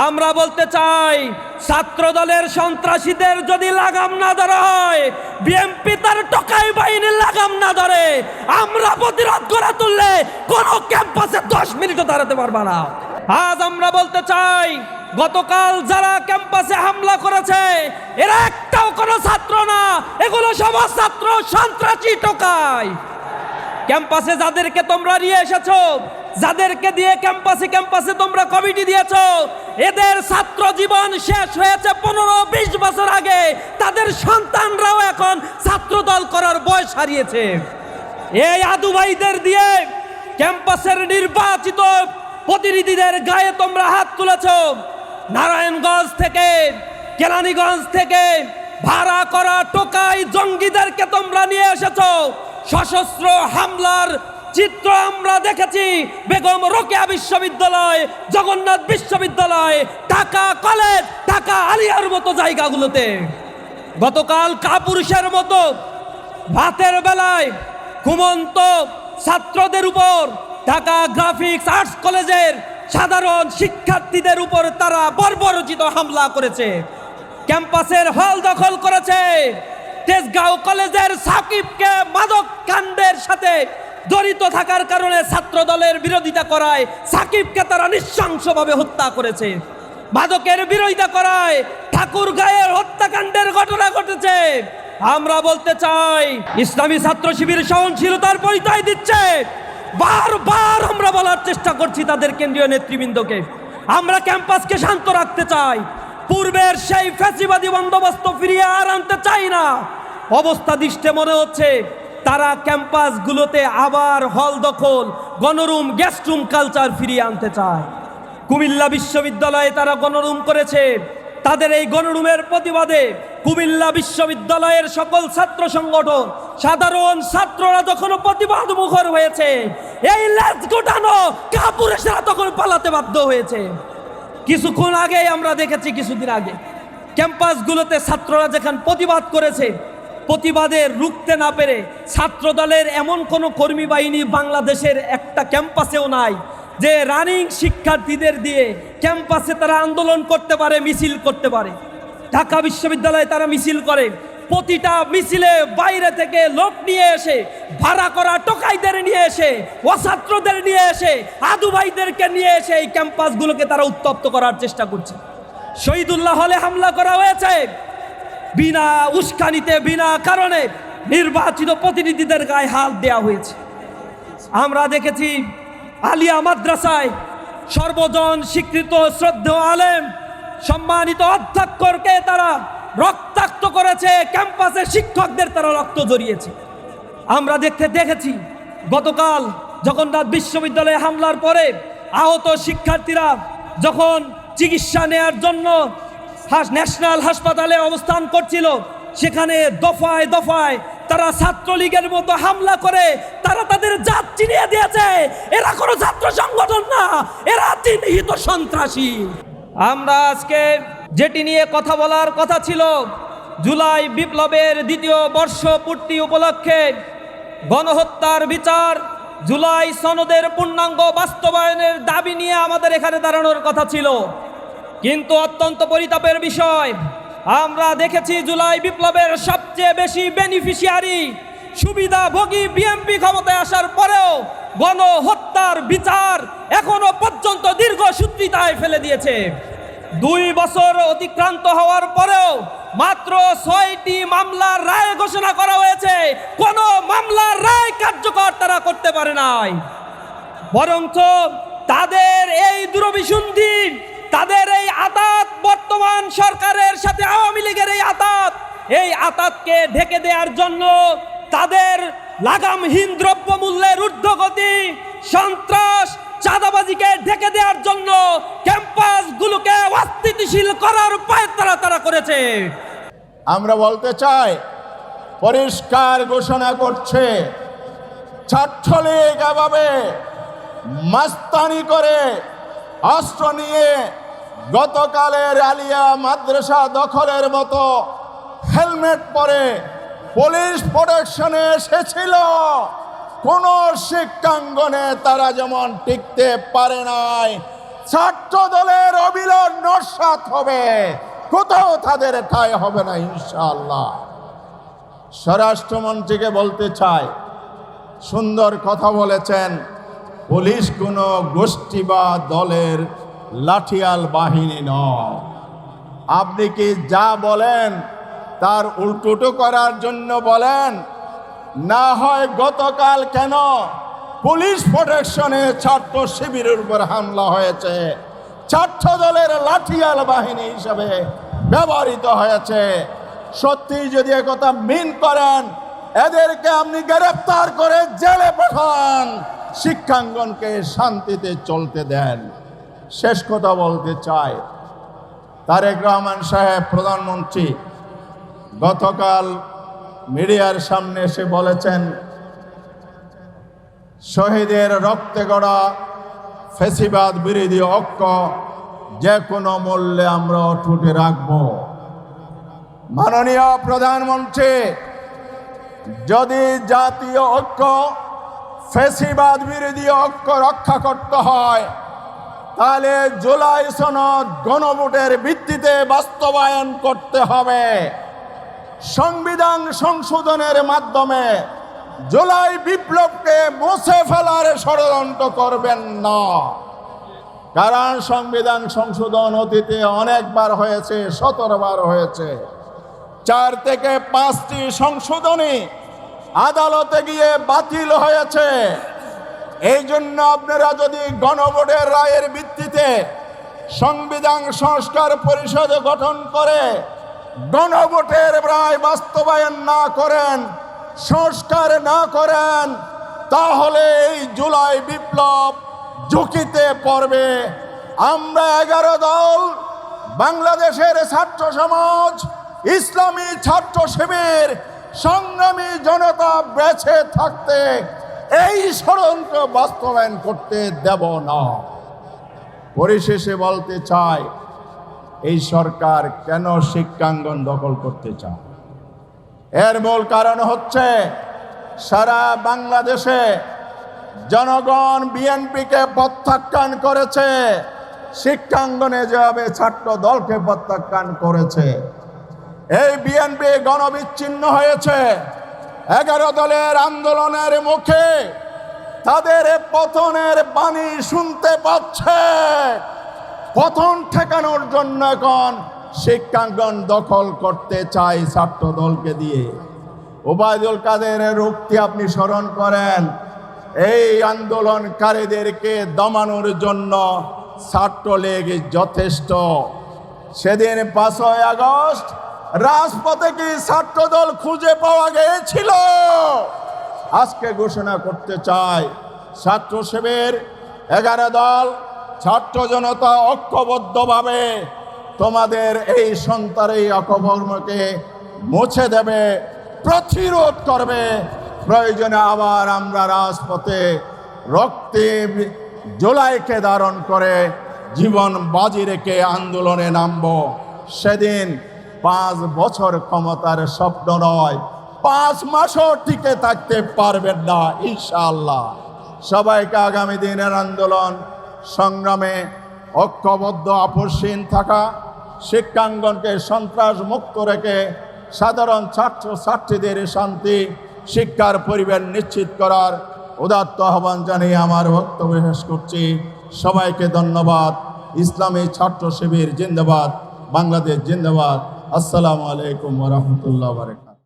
আমরা বলতে চাই, ছাত্র দলের সন্ত্রাসীদের যদি লাগাম না ধরা হয়, বিএনপি তার টোকাই বাহিনীর লাগাম না ধরে, আমরা প্রতিরোধ করে তুললে কোনো ক্যাম্পাসে 10 মিনিটও দাঁড়াতে পারবে না। আজ আমরা বলতে চাই, গতকাল যারা ক্যাম্পাসে হামলা করেছে এরা একটাও কোনো ছাত্র না, এগুলো সব ছাত্র সন্ত্রাসী টোকাই। ক্যাম্পাসে যাদেরকে তোমরা নিয়ে এসেছো, যাদেরকে দিয়ে ক্যাম্পাসে তোমরা কমিটি দিয়েছো, এদের ছাত্র জীবন শেষ হয়েছে 15-20 বছর আগে। তাদের সন্তানরাও এখন ছাত্র দল করার বয়স হারিয়েছে। এই আদু ভাইদের দিয়ে ক্যাম্পাসের নির্বাচিত প্রতিনিধিদের গায়ে তোমরা হাত তুলেছো। নারায়ণগঞ্জ থেকে, কেরানীগঞ্জ থেকে ভাড়া করা টোকাই জঙ্গিদেরকে তোমরা নিয়ে এসেছো। সশস্ত্র হামলার চিত্র আমরা দেখেছি বেগম রোকেয়া বিশ্ববিদ্যালয়, জগন্নাথ বিশ্ববিদ্যালয়, ঢাকা কলেজ, ঢাকা আলিয়ার মতো জায়গাগুলোতে। গতকাল কাপুরুষের মতো ভাতের বেলায় ঘুমন্ত ছাত্রদের উপর, ঢাকা গ্রাফিক্স আর্টস কলেজের সাধারণ শিক্ষার্থীদের উপর তারা বর্বরোচিত হামলা করেছে। ক্যাম্পাসের হল দখল করেছে। তেজগাঁও কলেজের সাকিবকে মাদক কাণ্ডের সাথে জড়িত থাকার কারণে ছাত্র দলের বিরোধিতা করায় সাকিবকে তারা নৃশংসভাবে হত্যা করেছে। মাদকের বিরোধিতা করায় ঠাকুরগাঁয়ের হত্যাকাণ্ডের ঘটনা ঘটেছে। আমরা বলতে চাই, ইসলামী ছাত্র শিবির সহনশীলতার পরিচয় দিচ্ছে। বারবার আমরা বলার চেষ্টা করছি তাদের কেন্দ্রীয় নেতৃবৃন্দকে, আমরা ক্যাম্পাসকে শান্ত রাখতে চাই। পূর্বের সেই ফ্যাসিবাদী বন্দোবস্ত ফিরিয়ে আর আনতে চাই না। অবস্থা দৃষ্টে মনে হচ্ছে তারা ক্যাম্পাসগুলোতে আবার হল দখল, গণরুম, গেস্টরুম কালচার ফিরিয়ে আনতে চায়। কুমিল্লা বিশ্ববিদ্যালয়ে তারা গণরুম করেছে। তাদের এই গণরুমের প্রতিবাদে কুমিল্লা বিশ্ববিদ্যালয়ের সকল ছাত্র সংগঠন, সাধারণ ছাত্ররা যখন প্রতিবাদ মুখর হয়েছে, এই লেজ গোটানো কাপুরুষেরা তখন পালাতে বাধ্য হয়েছে। কিছুক্ষণ আগে আমরা দেখেছি, কিছুদিন আগে ক্যাম্পাসগুলোতে ছাত্ররা যেখানে প্রতিবাদ করেছে, প্রতিবাদে রুখতে না পেরে ছাত্র দলের এমন কোনো কর্মী বাহিনী বাংলাদেশের একটা ক্যাম্পাসেও নাই যে রানিং শিক্ষার্থীদের দিয়ে ক্যাম্পাসে তারা আন্দোলন করতে পারে, মিছিল করতে পারে। ঢাকা বিশ্ববিদ্যালয়ে তারা মিছিল করে। প্রতিটা মিছিলে বাইরে থেকে লোক নিয়ে এসে, ভাড়া করা টোকাইদের নিয়ে এসে, অছাত্রদের নিয়ে এসে, আদু ভাইদেরকে নিয়ে এসে এই ক্যাম্পাসগুলোকে তারা উত্তপ্ত করার চেষ্টা করছে। শহীদুল্লাহ হলে হামলা করা হয়েছে, বিনা উস্কানিতে, বিনা কারণে নির্বাচিত প্রতিনিধিদের গায়ে হাত দেওয়া হয়েছে। আমরা দেখেছি আলিয়া মাদ্রাসায় সর্বজন স্বীকৃত শ্রদ্ধেয় আলেম, সম্মানিত অধ্যক্ষকে তারা রক্তাক্ত করেছে, ক্যাম্পাসের শিক্ষকদের তারা রক্ত জড়িয়েছে। আমরা দেখেছি গতকাল জগন্নাথ বিশ্ববিদ্যালয়ে হামলার পরে আহত শিক্ষার্থীরা যখন চিকিৎসা নেয়ার জন্য ন্যাশনাল হাসপাতালে অবস্থান করছিল, সেখানে দফায় দফায় তারা ছাত্রলীগের মতো হামলা করে তারা তাদের জাত চিনিয়ে দিয়েছে। এরা কোনো ছাত্র সংগঠন না, এরা চিহ্নিত সন্ত্রাসী। আমরা আজকে যেটি নিয়ে কথা বলার কথা ছিল, জুলাই বিপ্লবের 2য় বর্ষপূর্তি উপলক্ষে গণহত্যার বিচার, জুলাই সনদের পূর্ণাঙ্গ বাস্তবায়নের দাবি নিয়ে আমাদের এখানে দাঁড়ানোর কথা ছিল। কিন্তু অত্যন্ত পরিতাপের বিষয়, আমরা দেখেছি জুলাই বিপ্লবের সবচেয়ে বেশি বেনিফিশিয়ারি, সুবিধাভোগী বিএনপি ক্ষমতায় আসার পরেও গণহত্যার বিচার এখনো পর্যন্ত দীর্ঘসূত্রিতায় ফেলে দিয়েছে। 2 বছর অতিক্রান্ত হওয়ার পরেও মাত্র 6টি মামলার রায় ঘোষণা করা হয়েছে। কোনো মামলার রায় কার্যকর তারা করতে পারে নাই। বরঞ্চ তাদের এই দুরভিসন্ধি, তাদের এই আতাত, বর্তমান সরকারের সাথে আওয়ামী লীগের এই আতাতকে ঢেকে দেওয়ার জন্য, তাদের লাগামহীন দ্রব্যমূল্যের ঊর্ধ্বগতি, সন্ত্রাস, চাঁদাবাজিকে ঢেকে দেওয়ার জন্য ক্যাম্পাসগুলোকে অস্থিতিশীল করার পায়তারা তারা করেছে। আমরা বলতে চাই, পরিষ্কার ঘোষণা করছে, ছাত্রলীগ এভাবে মাস্তানি করে অস্ত্র নিয়ে গতকালের আলিয়া মাদ্রাসা দখলের মতো হেলমেট পরে পুলিশ প্রোটেকশনে এসেছিল। কোন শিক্ষাঙ্গনে তারা যেমন টিকতে পারে নাই, ছাত্র দলের অবিলম্ব নস্যাৎ হবে, কোথাও তাদের ঠাঁই হবে না ইনশাআল্লাহ। স্বরাষ্ট্রমন্ত্রীকে বলতে চাই, সুন্দর কথা বলেছেন, পুলিশ কোনো গোষ্ঠী বা দলের লাঠিয়াল বাহিনী নয়। আপনি কি যা বলেন তার উল্টো করার জন্য বলেন? না হয় গতকাল কেন পুলিশ প্রোটেকশনে ছাত্র শিবিরের উপর হামলা হয়েছে, ছাত্র দলের লাঠিয়াল বাহিনী হিসাবে ব্যবহৃত হয়েছে। সত্যি যদি একথা মিন করেন, এদেরকে আপনি গ্রেফতার করে জেলে পাঠান, শিক্ষাঙ্গনকে শান্তিতে চলতে দেন। শেষ কথা বলতে চাই, তারেক রহমান সাহেব প্রধানমন্ত্রী গতকাল মিডিয়ার সামনে এসে বলেছেন, শহীদের রক্তে গড়া ফ্যাসিবাদ বিরোধী ঐক্য যে কোনো মূল্যে আমরা অটুটে রাখব। মাননীয় প্রধানমন্ত্রী, যদি জাতীয় ঐক্য ফ্যাসিবাদ বিরোধী ঐক্য রক্ষা করতে হয়, তাহলে জুলাই সনদ গণভোটের ভিত্তিতে বাস্তবায়ন করতে হবে। সংবিধান সংশোধনের মাধ্যমে জুলাই বিপ্লবকে মুছে ফেলার ষড়যন্ত্র করবেন না। কারণ সংবিধান সংশোধন অতীতে অনেকবার হয়েছে, 17 বার হয়েছে। 4 থেকে 5টি সংশোধনী আদালতে গিয়ে বাতিল হয়েছে। এই জন্য আপনারা যদি গণভোটের রায়ের ভিত্তিতে সংবিধান সংস্কার পরিষদ গঠন করে গণভোটের রায় বাস্তবায়ন না করেন, সংস্কার না করেন, তাহলে এই জুলাই বিপ্লব ঝুঁকিতে পড়বে। আমরা 11 দল, বাংলাদেশের ছাত্র সমাজ, ইসলামী ছাত্র শিবির, সংগ্রামী জনতা বেঁচে থাকতে এই ষড়যন্ত্র বাস্তবায়ন করতে দেব না। পরিশেষে বলতে চাই, এই সরকার কেন শিক্ষাঙ্গন দখল করতে চায়? এর মূল কারণ হচ্ছে, সারা বাংলাদেশে জনগণ বিএনপিকে প্রত্যাখ্যান করেছে, শিক্ষাঙ্গনে যেভাবে ছাত্র দলকে প্রত্যাখ্যান করেছে। এই বিএনপি গণবিচ্ছিন্ন হয়েছে। 11 দলের আন্দোলনের মুখে তাদের পতনের বাণী শুনতে পাচ্ছে। পতন ঠেকানোর জন্য এখন শিক্ষাঙ্গন দখল করতে চাই ছাত্র দলকে দিয়ে। ওবায়দুল কাদেরের উক্তি আপনি স্মরণ করেন, এই আন্দোলনকারীদেরকে দমানোর জন্য ছাত্রলীগ যথেষ্ট। সেদিন 5ই আগস্ট রাজপথে কি ছাত্রদল খুঁজে পাওয়া গিয়েছিল? আজকে ঘোষণা করতে চাই, ছাত্র শিবির, 11 দল, ছাত্র জনতা ঐক্যবদ্ধভাবে তোমাদের এই সন্ত্রাসী অপকর্মকে মুছে দেবে, প্রতিরোধ করবে। প্রয়োজনে আবার আমরা রাজপথে রক্তে জুলাইকে ধারণ করে জীবন বাজি রেখে আন্দোলনে নামব। সেদিন 5 বছর ক্ষমতার স্বপ্ন নয়, 5 মাসও টিকে থাকতে পারবেন না ইনশাআল্লাহ। সবাইকে আগামী দিনের আন্দোলন সংগ্রামে ঐক্যবদ্ধ আপসহীন থাকা, শিক্ষাঙ্গনকে সন্ত্রাস মুক্ত রেখে সাধারণ ছাত্র ছাত্রীদের শান্তি শিক্ষার পরিবেশ নিশ্চিত করার উদাত্ত আহ্বান জানিয়ে আমার বক্তব্য শেষ করছি। সবাইকে ধন্যবাদ। ইসলামী ছাত্র শিবির জিন্দাবাদ, বাংলাদেশ জিন্দাবাদ। আসসালামু আলাইকুম ওয়া রাহমাতুল্লাহি ওয়া বারাকাতুহু।